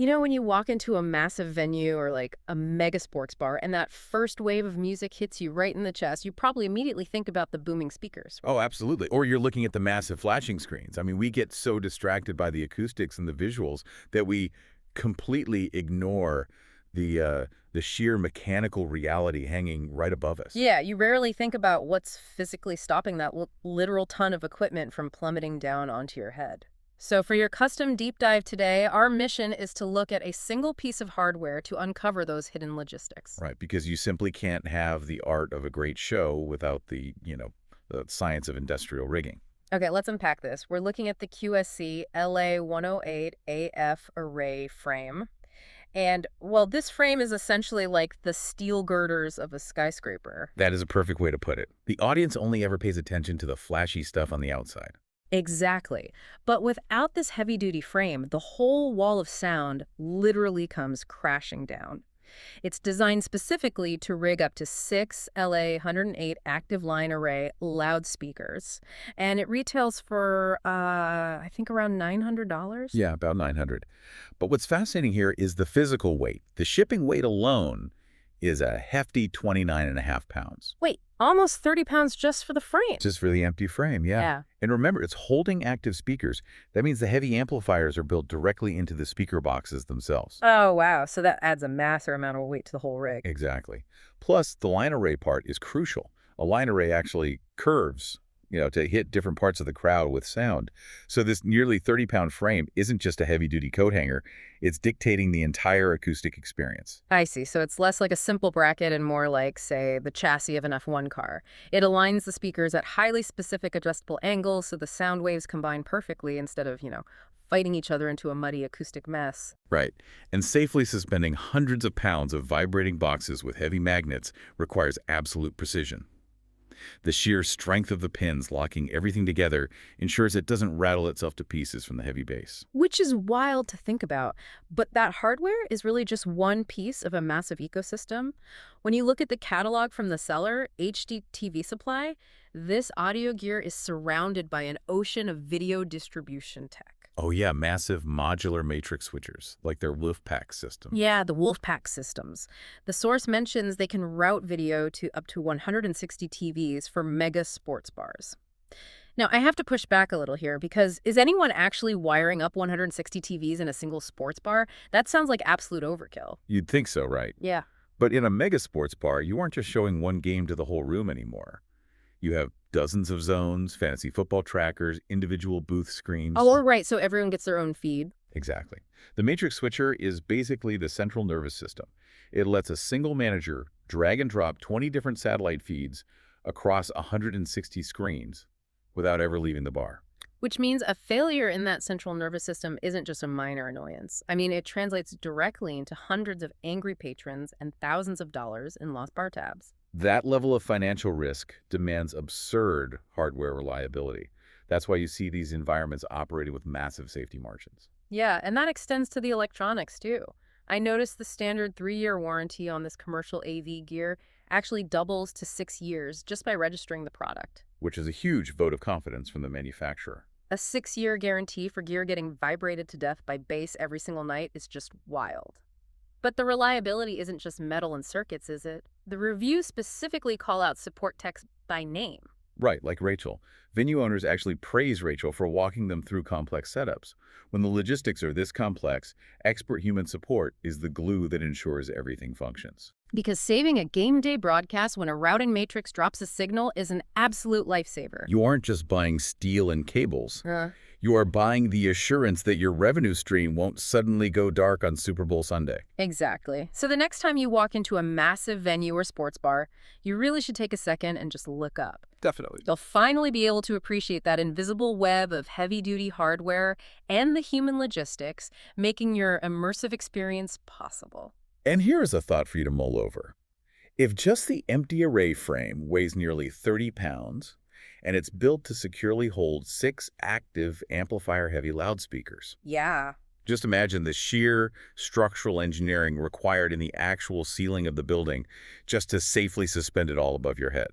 You know, when you walk into a massive venue or like a mega sports bar and that first wave of music hits you right in the chest, you probably immediately think about the booming speakers. Oh, absolutely. Or you're looking at the massive flashing screens. I mean, we get so distracted by the acoustics and the visuals that we completely ignore the sheer mechanical reality hanging right above us. Yeah, you rarely think about what's physically stopping that literal ton of equipment from plummeting down onto your head. So for your custom deep dive today, our mission is to look at a single piece of hardware to uncover those hidden logistics. Right, because you simply can't have the art of a great show without the science of industrial rigging. Okay, let's unpack this. We're looking at the QSC LA108-AF Array Frame. And, well, this frame is essentially like the steel girders of a skyscraper. That is a perfect way to put it. The audience only ever pays attention to the flashy stuff on the outside. Exactly. But without this heavy-duty frame, the whole wall of sound literally comes crashing down. It's designed specifically to rig up to 6 LA108 active line array loudspeakers, and it retails for, I think around $900? Yeah, about 900. But what's fascinating here is the physical weight. The shipping weight alone is a hefty 29.5 pounds. Wait, almost 30 pounds just for the frame. Just for the empty frame, yeah. Yeah. And remember, it's holding active speakers. That means the heavy amplifiers are built directly into the speaker boxes themselves. Oh, wow. So that adds a massive amount of weight to the whole rig. Exactly. Plus, the line array part is crucial. A line array actually curves, to hit different parts of the crowd with sound. So this nearly 30-pound frame isn't just a heavy-duty coat hanger. It's dictating the entire acoustic experience. I see. So it's less like a simple bracket and more like, say, the chassis of an F1 car. It aligns the speakers at highly specific adjustable angles so the sound waves combine perfectly instead of, fighting each other into a muddy acoustic mess. Right. And safely suspending hundreds of pounds of vibrating boxes with heavy magnets requires absolute precision. The sheer strength of the pins locking everything together ensures it doesn't rattle itself to pieces from the heavy bass. Which is wild to think about. But that hardware is really just one piece of a massive ecosystem. When you look at the catalog from the seller, HDTVSupply, this audio gear is surrounded by an ocean of video distribution tech. Oh yeah, massive modular matrix switchers, like their Wolfpack system. Yeah, the Wolfpack systems. The source mentions they can route video to up to 160 TVs for mega sports bars. Now, I have to push back a little here because is anyone actually wiring up 160 TVs in a single sports bar? That sounds like absolute overkill. You'd think so, right? Yeah. But in a mega sports bar, you aren't just showing one game to the whole room anymore. You have dozens of zones, fantasy football trackers, individual booth screens. Oh, right. So everyone gets their own feed. Exactly. The matrix switcher is basically the central nervous system. It lets a single manager drag and drop 20 different satellite feeds across 160 screens without ever leaving the bar. Which means a failure in that central nervous system isn't just a minor annoyance. I mean, it translates directly into hundreds of angry patrons and thousands of dollars in lost bar tabs. That level of financial risk demands absurd hardware reliability. That's why you see these environments operating with massive safety margins. Yeah, and that extends to the electronics, too. I noticed the standard 3-year warranty on this commercial AV gear actually doubles to 6 years just by registering the product. Which is a huge vote of confidence from the manufacturer. A 6-year guarantee for gear getting vibrated to death by bass every single night is just wild. But the reliability isn't just metal and circuits, is it? The reviews specifically call out support techs by name. Right, like Rachel. Venue owners actually praise Rachel for walking them through complex setups. When the logistics are this complex, expert human support is the glue that ensures everything functions. Because saving a game day broadcast when a routing matrix drops a signal is an absolute lifesaver. You aren't just buying steel and cables. You are buying the assurance that your revenue stream won't suddenly go dark on Super Bowl Sunday. Exactly. So the next time you walk into a massive venue or sports bar, you really should take a second and just look up. Definitely. You'll finally be able to appreciate that invisible web of heavy-duty hardware and the human logistics, making your immersive experience possible. And here is a thought for you to mull over. If just the empty array frame weighs nearly 30 pounds, and it's built to securely hold 6 active amplifier-heavy loudspeakers. Yeah. Just imagine the sheer structural engineering required in the actual ceiling of the building just to safely suspend it all above your head.